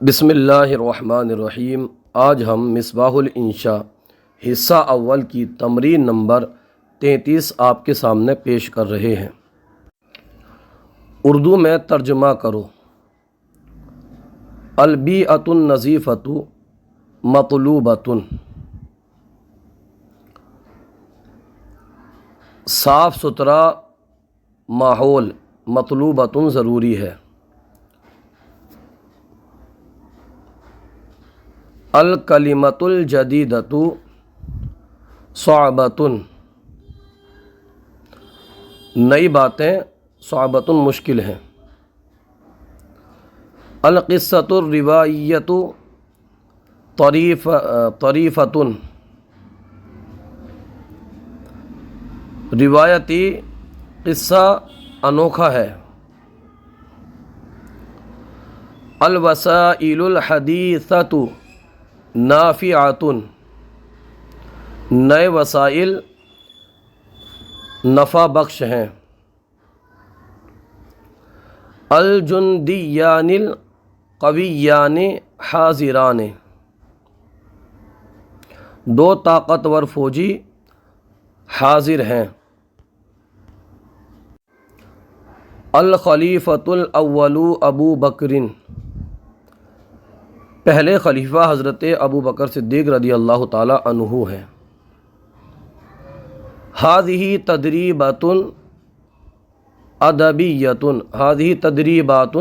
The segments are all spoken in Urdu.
بسم اللہ الرحمن الرحیم۔ آج ہم مصباح الانشاء حصہ اول کی تمرین نمبر 33 آپ کے سامنے پیش کر رہے ہیں۔ اردو میں ترجمہ کرو۔ البیئۃ النظیفۃ مطلوبۃ، صاف ستھرا ماحول مطلوبۃ ضروری ہے۔ الکلمۃ الجدیدۃ صعبۃ، نئی باتیں صعبۃ مشکل ہیں۔ القصۃ الروائیۃ طریفۃ، روایتی قصہ انوکھا ہے۔ الوسائل الحدیثۃ نافعۃ، نئے وسائل نفع بخش ہیں۔ الجندیان القویان حاضران، دو طاقتور فوجی حاضر ہیں۔ الخلیفۃ الاول ابو بکر، پہلے خلیفہ حضرت ابو بکر صدیق رضی اللہ تعالی عنہ ہیں۔ ہذہ تدریبۃ ادبیۃ، ہذہ تدریبات،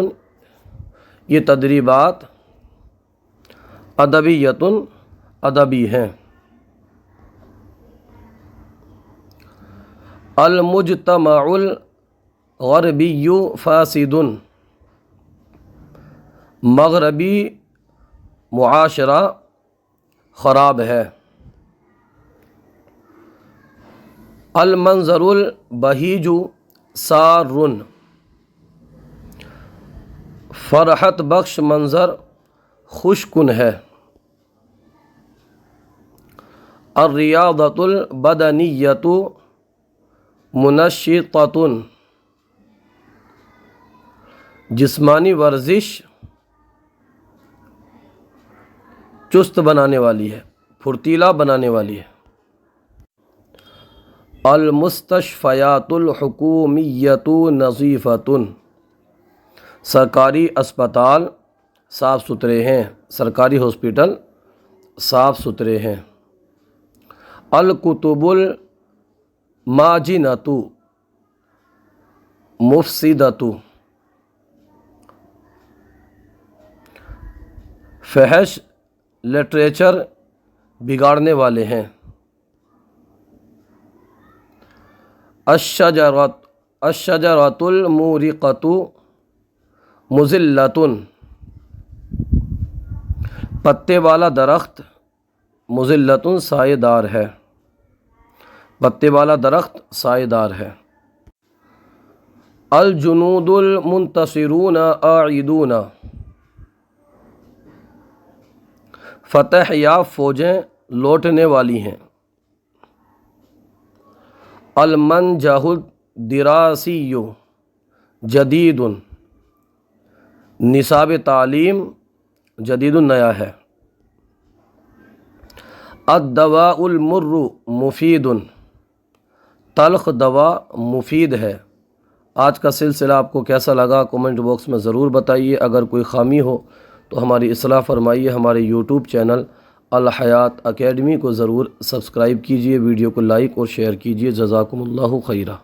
یہ تدریبات ادبیۃ ادبی ہیں۔ المجتمع الغربی فاسد، مغربی معاشرہ خراب ہے۔ المنظر البہیج سار، فرحت بخش منظر خوش کن ہے۔ الریاضۃ البدنیۃ منشطۃ، جسمانی ورزش چست بنانے والی ہے، پھرتیلا بنانے والی ہے۔ المستشفیات الحکومیۃ نظیفۃ، سرکاری اسپتال صاف ستھرے ہیں، سرکاری ہاسپٹل صاف ستھرے ہیں۔ الکتب الماجنۃ مفسدۃ، فحش لٹریچر بگاڑنے والے ہیں۔ الشجرۃ المورقۃ مضلۃ، پتے والا درخت مضلۃ سایہ دار ہے، پتے والا درخت سایہ دار ہے۔ الجنود المنتصرون عائدون، فتح یافتہ فوجیں لوٹنے والی ہیں۔ المنہج الدراسی جدید، نصاب تعلیم جدید نیا ہے۔ الدواء المر مفید، تلخ دوا مفید ہے۔ آج کا سلسلہ آپ کو کیسا لگا کمنٹ باکس میں ضرور بتائیے۔ اگر کوئی خامی ہو تو ہماری اصلاح فرمائیے۔ ہمارے یوٹیوب چینل الحیات اکیڈمی کو ضرور سبسکرائب کیجیے، ویڈیو کو لائک اور شیئر کیجیے۔ جزاکم اللہ خیرہ۔